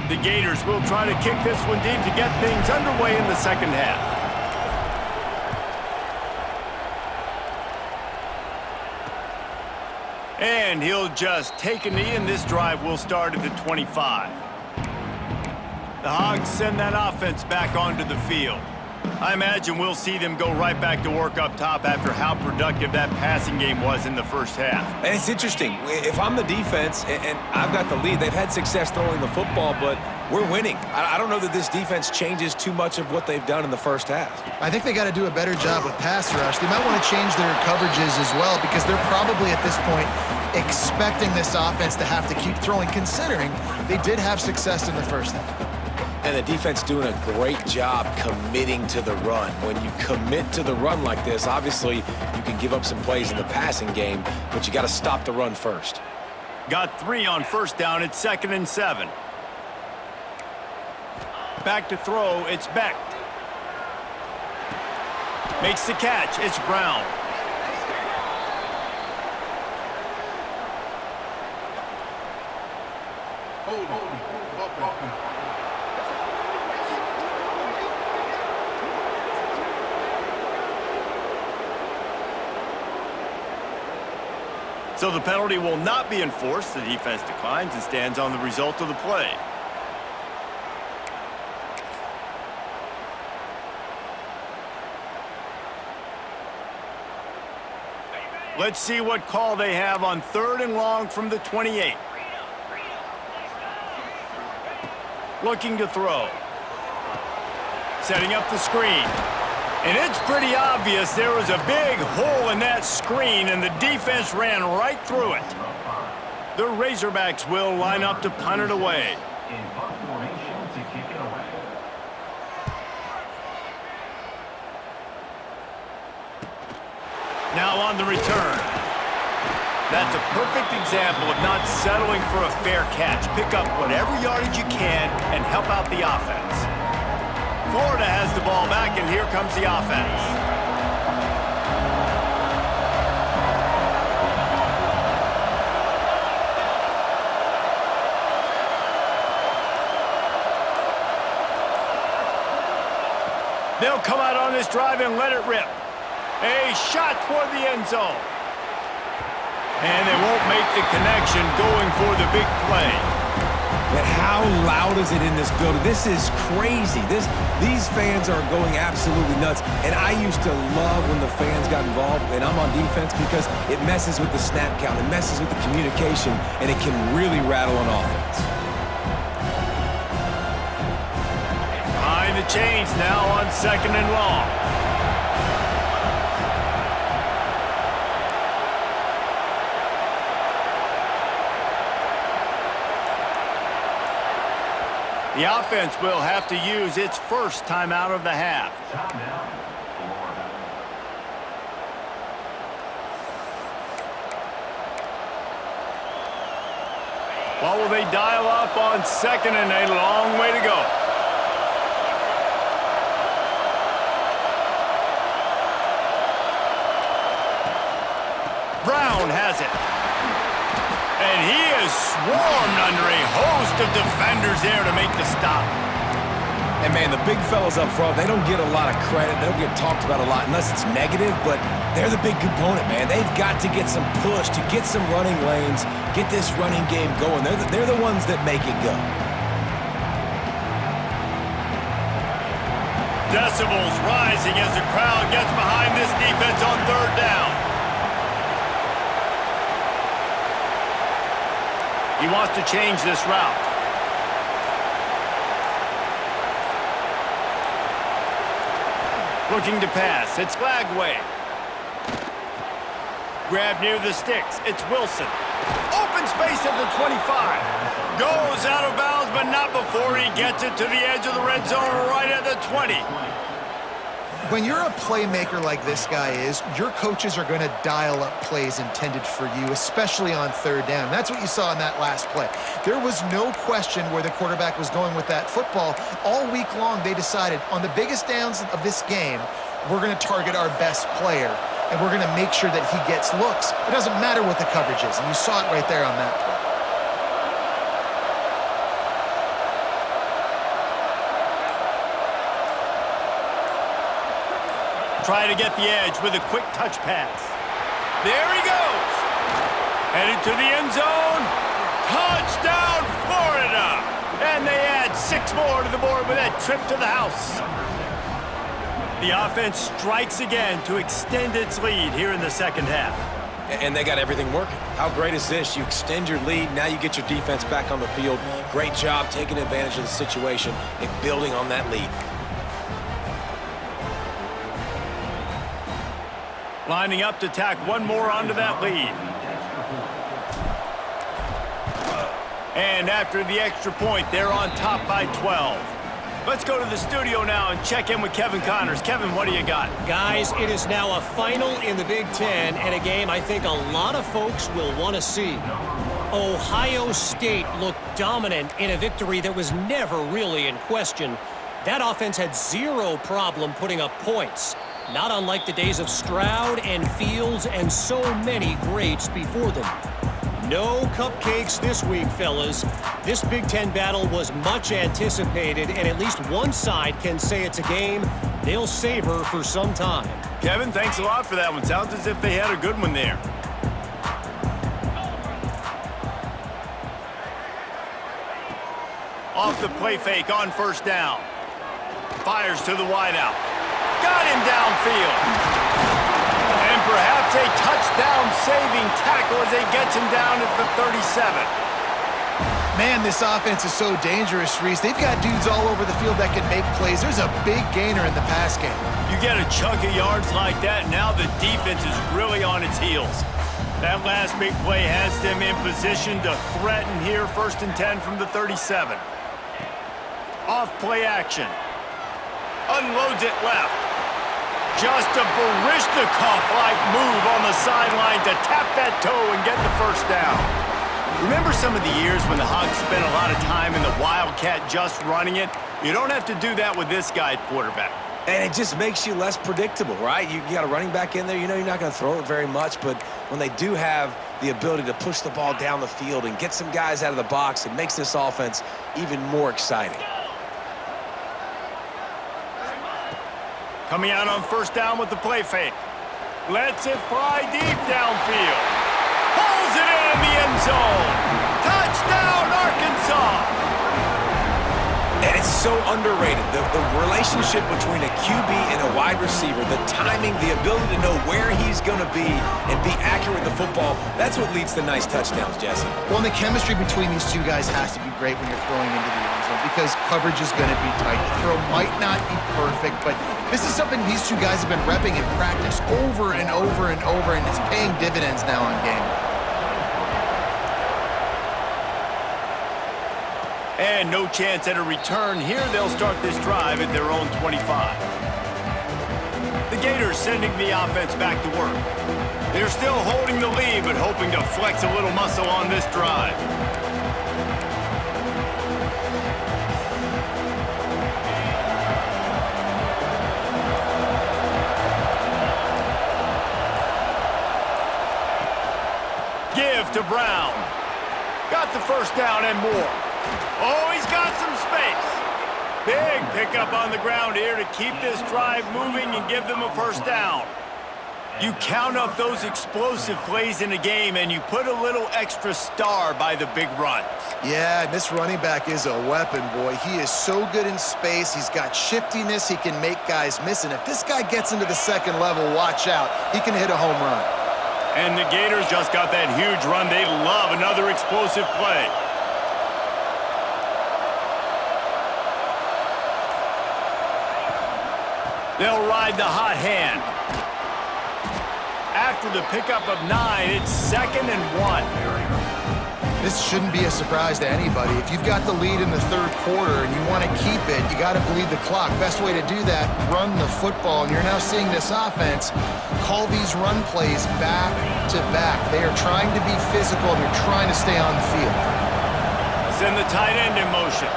The Gators will try to kick this one deep to get things underway in the second half. And he'll just take a knee, and this drive will start at the 25. The Hogs send that offense back onto the field. I imagine we'll see them go right back to work up top after how productive that passing game was in the first half. And it's interesting. If I'm the defense and I've got the lead, they've had success throwing the football, but we're winning. I don't know that this defense changes too much of what they've done in the first half. I think they got to do a better job with pass rush. They might want to change their coverages as well because they're probably at this point expecting this offense to have to keep throwing, considering they did have success in the first half. And the defense doing a great job committing to the run. When you commit to the run like this, obviously you can give up some plays in the passing game, but you got to stop the run first. Got 3 on first down. It's 2nd and 7. Back to throw. It's Beck. Makes the catch. It's Brown. So the penalty will not be enforced. The defense declines and stands on the result of the play. Let's see what call they have on 3rd and long from the 28. Looking to throw. Setting up the screen. And it's pretty obvious there was a big hole in that screen, and the defense ran right through it. The Razorbacks will line up to punt it away. Now on the return. That's a perfect example of not settling for a fair catch. Pick up whatever yardage you can and help out the offense. Florida has the ball back, and here comes the offense. They'll come out on this drive and let it rip. A shot toward the end zone. And they won't make the connection going for the big play. But how loud is it in this building? This is crazy. These fans are going absolutely nuts. And I used to love when the fans got involved, and I'm on defense, because it messes with the snap count. It messes with the communication, and it can really rattle an offense. Behind the chains now on 2nd and long. The offense will have to use its first timeout of the half. What will they dial up on 2nd and a long way to go? Brown has it. And he is swarmed under a host of defenders there to make the stop. And, man, the big fellas up front, they don't get a lot of credit. They don't get talked about a lot unless it's negative, but they're the big component, man. They've got to get some push, to get some running lanes, get this running game going. They're the ones that make it go. Decibels rising as the crowd gets behind this defense on 3rd down. He wants to change this route. Looking to pass. It's Lagway. Grab near the sticks. It's Wilson. Open space at the 25. Goes out of bounds, but not before he gets it to the edge of the red zone right at the 20. When you're a playmaker like this guy is, your coaches are going to dial up plays intended for you, especially on 3rd down. That's what you saw in that last play. There was no question where the quarterback was going with that football. All week long, they decided on the biggest downs of this game, we're going to target our best player, and we're going to make sure that he gets looks. It doesn't matter what the coverage is, and you saw it right there on that play. try to get the edge with a quick touch pass. There he goes. Headed to the end zone. Touchdown, Florida! And they add 6 more to the board with that trip to the house. The offense strikes again to extend its lead here in the second half. And they got everything working. How great is this? You extend your lead, now you get your defense back on the field. Great job taking advantage of the situation and building on that lead. Lining up to tack one more onto that lead. And after the extra point, they're on top by 12. Let's go to the studio now and check in with Kevin Connors. Kevin, what do you got? Guys, it is now a final in the Big Ten and a game I think a lot of folks will want to see. Ohio State looked dominant in a victory that was never really in question. That offense had zero problem putting up points, not unlike the days of Stroud and Fields and so many greats before them. No cupcakes this week, fellas. This Big Ten battle was much anticipated, and at least one side can say it's a game they'll savor for some time. Kevin, thanks a lot for that one. Sounds as if they had a good one there. Off the play fake on first down. Fires to the wideout. Got him downfield. And perhaps a touchdown-saving tackle as he gets him down at the 37. Man, this offense is so dangerous, Reese. They've got dudes all over the field that can make plays. There's a big gainer in the pass game. You get a chunk of yards like that, now the defense is really on its heels. That last big play has them in position to threaten here, 1st and 10 from the 37. Off play action. Unloads it left. Just a Baryshnikov-like move on the sideline to tap that toe and get the first down. Remember some of the years when the Hogs spent a lot of time in the Wildcat just running it? You don't have to do that with this guy at quarterback. And it just makes you less predictable, right? You got a running back in there, you know you're not going to throw it very much, but when they do have the ability to push the ball down the field and get some guys out of the box, it makes this offense even more exciting. Coming out on first down with the play fake. Lets it fly deep downfield. Pulls it in the end zone. Touchdown, Arkansas! And it's so underrated. The relationship between a QB and a wide receiver, the timing, the ability to know where he's going to be and be accurate with the football, that's what leads to nice touchdowns, Jesse. Well, and the chemistry between these two guys has to be great when you're throwing into the end zone because coverage is going to be tight. The throw might not be perfect, but this is something these two guys have been repping in practice over and over and over, and it's paying dividends now on game. And no chance at a return here. They'll start this drive at their own 25. The Gators sending the offense back to work. They're still holding the lead, but hoping to flex a little muscle on this drive. Give to Brown. Got the first down and more. Oh, he's got some space. Big pickup on the ground here to keep this drive moving and give them a first down. You count up those explosive plays in a game and you put a little extra star by the big run. Yeah, and this running back is a weapon, boy. He is so good in space. He's got shiftiness. He can make guys miss. And if this guy gets into the second level, watch out. He can hit a home run. And the Gators just got that huge run. They love another explosive play. They'll ride the hot hand. After the pickup of 9, it's 2nd and 1. This shouldn't be a surprise to anybody. If you've got the lead in the third quarter and you want to keep it, you got to bleed the clock. Best way to do that, run the football. And you're now seeing this offense call these run plays back to back. They are trying to be physical and they're trying to stay on the field. Send the tight end in motion.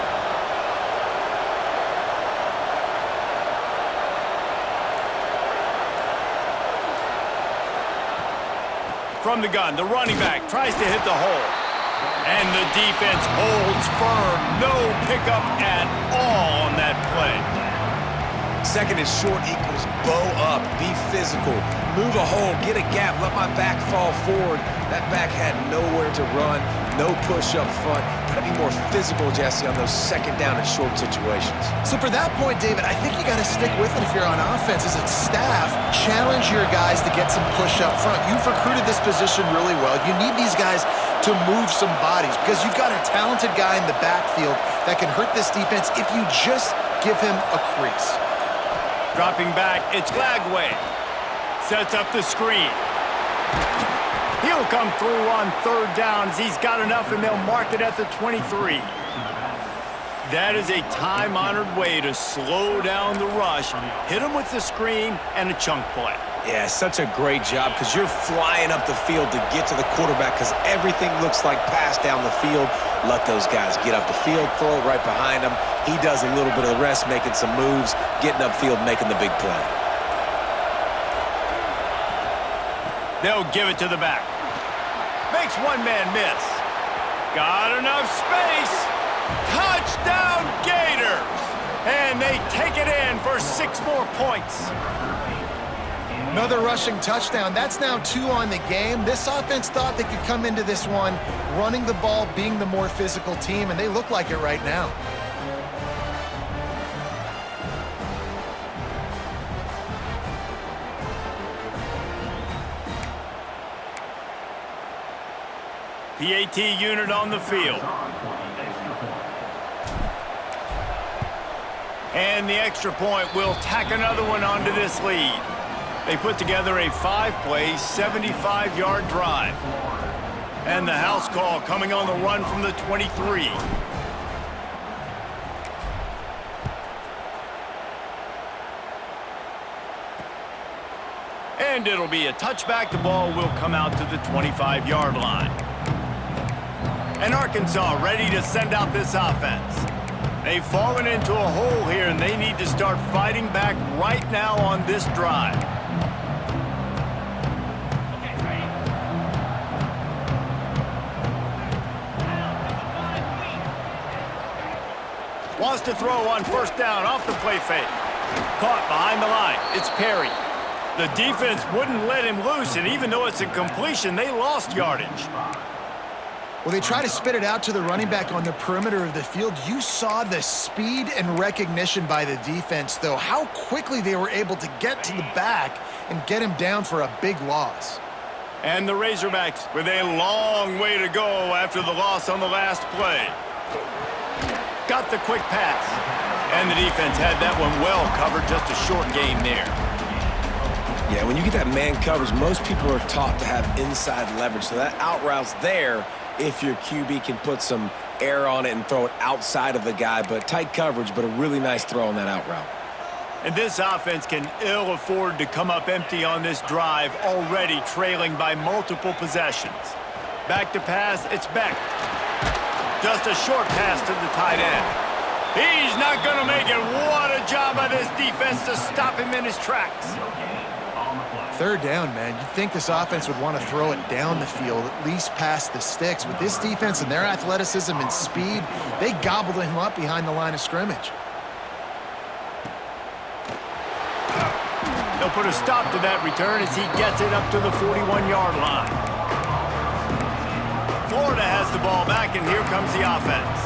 From the gun, the running back tries to hit the hole. And the defense holds firm. No pickup at all on that play. Second and short equals bow up, be physical, move a hole, get a gap, let my back fall forward. That back had nowhere to run, no push up front. Gotta be more physical, Jesse, on those second down and short situations. So for that point, David, I think you got to stick with it if you're on offense. As a staff, challenge your guys to get some push up front. You've recruited this position really well. You need these guys to move some bodies because you've got a talented guy in the backfield that can hurt this defense if you just give him a crease. Dropping back, it's Lagway. Sets up the screen. He'll come through on third downs. He's got enough, and they'll mark it at the 23. That is a time-honored way to slow down the rush, hit him with the screen, and a chunk play. Yeah, such a great job because you're flying up the field to get to the quarterback because everything looks like pass down the field. Let those guys get up the field, throw it right behind him. He does a little bit of the rest, making some moves, getting upfield, making the big play. They'll give it to the back. Makes one man miss. Got enough space. Touchdown Gators! And they take it in for 6 more points. Another rushing touchdown. That's now 2 on the game. This offense thought they could come into this one running the ball, being the more physical team, and they look like it right now. PAT unit on the field. And the extra point will tack another one onto this lead. They put together a 5-play, 75-yard drive. And the house call coming on the run from the 23. And it'll be a touchback. The ball will come out to the 25-yard line. And Arkansas ready to send out this offense. They've fallen into a hole here, and they need to start fighting back right now on this drive. Wants to throw on first down off the play fake. Caught behind the line. It's Perry. The defense wouldn't let him loose, and even though it's a completion, they lost yardage. Well, they try to spit it out to the running back on the perimeter of the field. You saw the speed and recognition by the defense, though, how quickly they were able to get to the back and get him down for a big loss. And the Razorbacks with a long way to go after the loss on the last play. Got the quick pass. And the defense had that one well covered, just a short game there. Yeah, when you get that man coverage, most people are taught to have inside leverage. So that out route's there if your QB can put some air on it and throw it outside of the guy. But tight coverage, but a really nice throw on that out route. And this offense can ill afford to come up empty on this drive, already trailing by multiple possessions. Back to pass, it's Beck. Just a short pass to the tight end. He's not going to make it. What a job by this defense to stop him in his tracks. Third down, man. You'd think this offense would want to throw it down the field, at least past the sticks. With this defense and their athleticism and speed, they gobbled him up behind the line of scrimmage. They'll put a stop to that return as he gets it up to the 41-yard line. Florida has the ball back, and here comes the offense.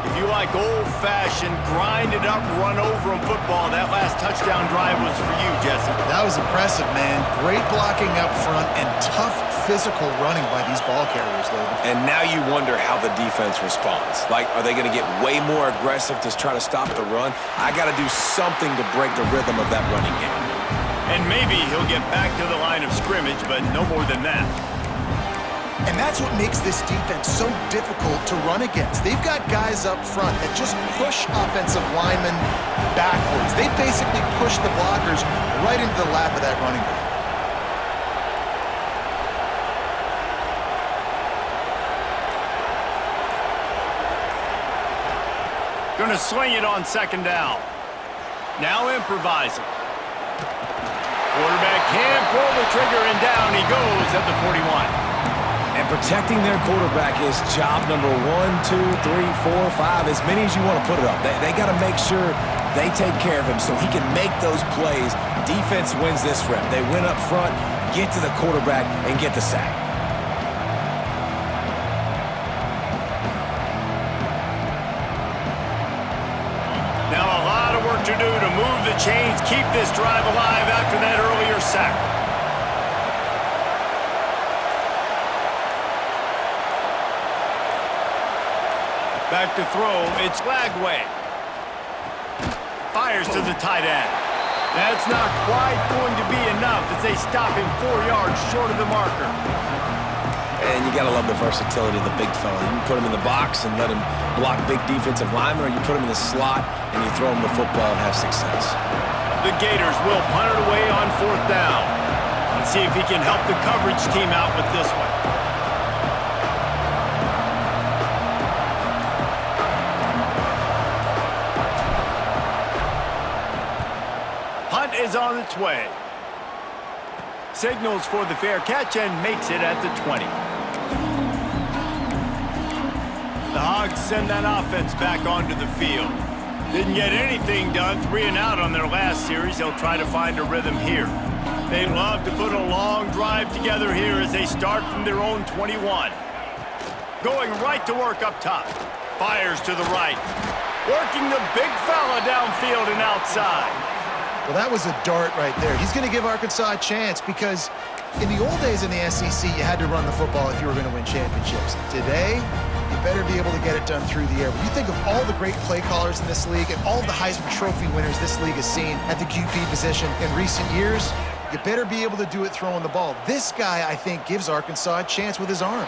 If you like old-fashioned, grind-it-up, run-over-'em football, that last touchdown drive was for you, Jesse. That was impressive, man. Great blocking up front and tough physical running by these ball carriers, David. And now you wonder how the defense responds. Like, are they going to get way more aggressive to try to stop the run? I got to do something to break the rhythm of that running game. And maybe he'll get back to the line of scrimmage, but no more than that. And that's what makes this defense so difficult to run against. They've got guys up front that just push offensive linemen backwards. They basically push the blockers right into the lap of that running back. Gonna swing it on second down. Now improvising. Quarterback can't pull the trigger, and down he goes at the 41. And protecting their quarterback is job number 1, 2, 3, 4, 5, as many as you want to put it up. They got to make sure They take care of him so he can make those plays. Defense wins this rep. They win up front, get to the quarterback, and get the sack. Now a lot of work to do to move the chains, keep this drive alive after that earlier sack. Back to throw, it's Lagway. Fires to the tight end. That's not quite going to be enough as they stop him 4 yards short of the marker. And you got to love the versatility of the big fella. You can put him in the box and let him block big defensive linemen, or you put him in the slot and you throw him the football and have success. The Gators will punt it away on 4th down. Let's see if he can help the coverage team out with this one. Punt is on its way. Signals for the fair catch and makes it at the 20. The Hogs send that offense back onto the field. Didn't get anything done, 3 and out on their last series. They'll try to find a rhythm here. They love to put a long drive together here as they start from their own 21. Going right to work up top. Fires to the right. Working the big fella downfield and outside. Well, that was a dart right there. He's going to give Arkansas a chance because in the old days in the SEC, you had to run the football if you were going to win championships. Today, you better be able to get it done through the air. When you think of all the great play callers in this league and all of the Heisman Trophy winners this league has seen at the QB position in recent years, you better be able to do it throwing the ball. This guy, I think, gives Arkansas a chance with his arm.